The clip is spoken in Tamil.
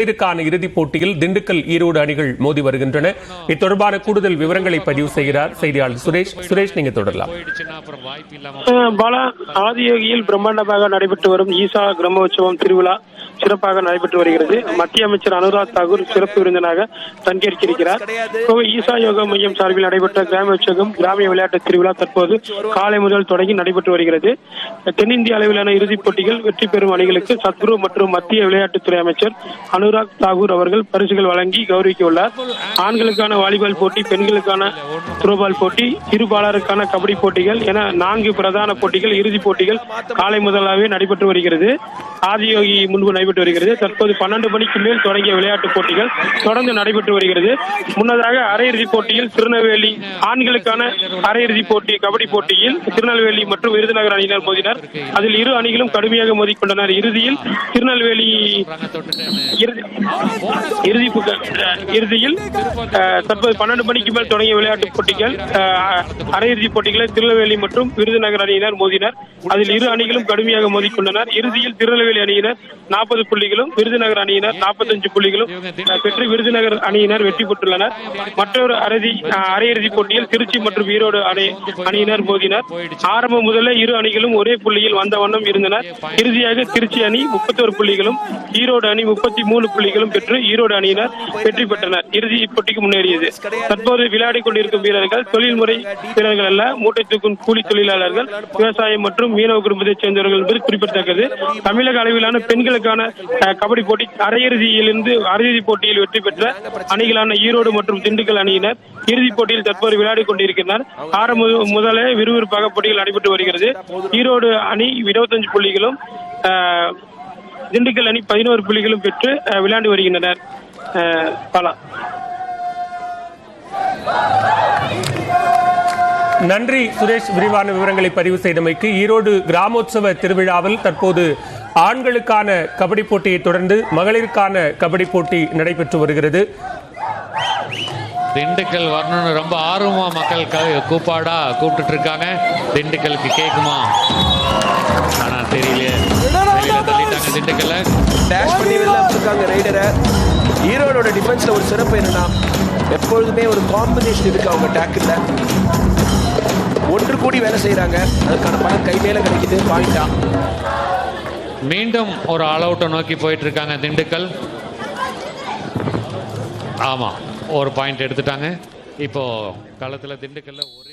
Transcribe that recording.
இதற்கான இறுதிப் போட்டியில் திண்டுக்கல் ஈரோடு அணிகள் மோதி வருகின்றன. இத்தொடர்பான கூடுதல் விவரங்களை பதிவு செய்கிறார் செய்தியாளர் சுரேஷ். சுரேஷ், நீங்க தொடரலாம். பாலா, ஆதியோகியில் பிரம்மாண்டமாக நடைபெற்று வரும் ஈசா பிரம்மோற்சவம் திருவிழா சிறப்பாக நடைபெற்று வருகிறது. மத்திய அமைச்சர் அனுராக் தாக்கூர் சிறப்பு விருந்தினராக பங்கேற்கிறார். ஈசா யோகா மையம் சார்பில் நடைபெற்ற கிராமோற்சவம் கிராமிய விளையாட்டு திருவிழா தற்போது காலை முதல் தொடங்கி நடைபெற்று வருகிறது. தென்னிந்திய அளவிலான இறுதிப் போட்டிகள் வெற்றி பெறும் அணிகளுக்கு சத்குரு மற்றும் மத்திய விளையாட்டுத்துறை அமைச்சர் அனுராக் தாக்கூர் அவர்கள் பரிசுகள் வழங்கி கௌரவிக்க உள்ளார். ஆண்களுக்கான வாலிபால் போட்டி, பெண்களுக்கான த்ரோபால் போட்டி, இருபாலருக்கான கபடி போட்டிகள் என 4 பிரதான போட்டிகள் இறுதிப் போட்டிகள் காலை முதலாகவே நடைபெற்று வருகிறது. ஆதியோகி முன்பு நடைபெற்று வருகிறது. தற்போது 12 மணிக்கு மேல் தொடங்கிய விளையாட்டுப் போட்டிகள் தொடர்ந்து நடைபெற்று வருகிறது. முன்னதாக அரையிறுதிப் போட்டியில் திருநெல்வேலி ஆண்களுக்கான அரையிறுதிப் போட்டி கபடி போட்டியில் திருநெல்வேலி மற்றும் விருதுநகர் அணியினர் மோதினர். அதில் இரு அணிகளும் கடுமையாக மோதிக்கொண்டனர். இறுதியில் திருநெல்வேலி இறுதியில் தற்போது 12 மணிக்கு மேல் தொடங்கிய விளையாட்டுப் போட்டிகள் அரையிறுதிப் போட்டிகளில் திருநெல்வேலி மற்றும் விருதுநகர் அணியினர் மோதினர். அதில் இரு அணிகளும் கடுமையாக மோதிக்கொண்டனர். இறுதியில் திருநெல்வேலி அணியினர் 40 புள்ளிகளும் விருதுநகர் அணியினர் 45 புள்ளிகளும் பெற்று விருதுநகர் அணியினர் வெற்றி பெற்றுள்ளனர். மற்றொரு அரையிறுதிப் போட்டியில் திருச்சி மற்றும் ஈரோடு அணியினர் மோதினர். ஆரம்பம் முதலே இரு அணிகளும் ஒரே புள்ளியில் வந்த வண்ணம் இருந்தனர். இறுதியாக திருச்சி அணி 31 புள்ளிகளும் ஈரோடு அணி 33 புள்ளிகளும் பெற்று ஈரோடு அணியினர் வெற்றி பெற்றனர். இறுதி போட்டிக்கு முன்னேறியது. தற்போது விளையாடிக் கொண்டிருக்கும் வீரர்கள் தொழில்முறை வீரர்கள் அல்ல, மூட்டை தூக்கும் கூலி தொழிலாளர்கள், விவசாயம் மற்றும் மீனவ குடும்பத்தைச் சேர்ந்தவர்கள் என்பது குறிப்பிடத்தக்கது. தமிழக அளவிலான பெண்களுக்கான கபடி போட்டி அரையிறுதியிலிருந்து அரையிறுதிப் போட்டியில் வெற்றி பெற்ற அணிகளான ஈரோடு மற்றும் திண்டுக்கல் அணியினர் இறுதிப் போட்டியில் தற்போது விளையாடிக் கொண்டிருக்கிறார். ஆரம்பம் முதலே விறுவிறுப்பாக போட்டிகள் நடைபெற்று வருகிறது. ஈரோடு அணி 25 புள்ளிகளும் திண்டுக்கல் அணி 11 புள்ளிகளும் பெற்று விளையாண்டு வருகின்றனர். பாலா, நன்றி சுரேஷ், விரிவான விவரங்களை பதிவு செய்தமைக்கு. ஈரோடு கிராமோற்சவ திருவிழாவில் தற்போது ஆண்களுக்கான கபடி போட்டியை தொடர்ந்து மகளிருக்கான கபடி போட்டி நடைபெற்று வருகிறது. திண்டுக்கல் வரணும்னு ரொம்ப ஆர்வமா மக்கள் கூப்பாடா கூப்பிட்டு இருக்காங்க. திண்டுக்கலுக்கு கேக்குமா? ஆனா தெரியல, தள்ளிட்டாங்க. திண்டுக்கல்ல டேஷ் பண்ணி வெளில வச்சிருக்காங்க ரைடரை. ஈரோடோட டிஃபென்ஸ்ல ஒரு சிறப்பு என்னன்னா, எப்பொழுதுமே ஒரு காம்பினேஷன் இருக்கு அவங்க டேக்கில். ஒன்று கூடி வேலை செய்யறாங்க, அதுக்கான பலன் கை மேல கிடைக்குது. பாயிண்டா மீண்டும் ஒரு ஆல் அவுட்டை நோக்கி போயிட்டு இருக்காங்க திண்டுக்கல். ஆமா, ஒரு பாயிண்ட் எடுத்துட்டாங்க. இப்போ களத்துல திண்டுக்கல்ல ஒரு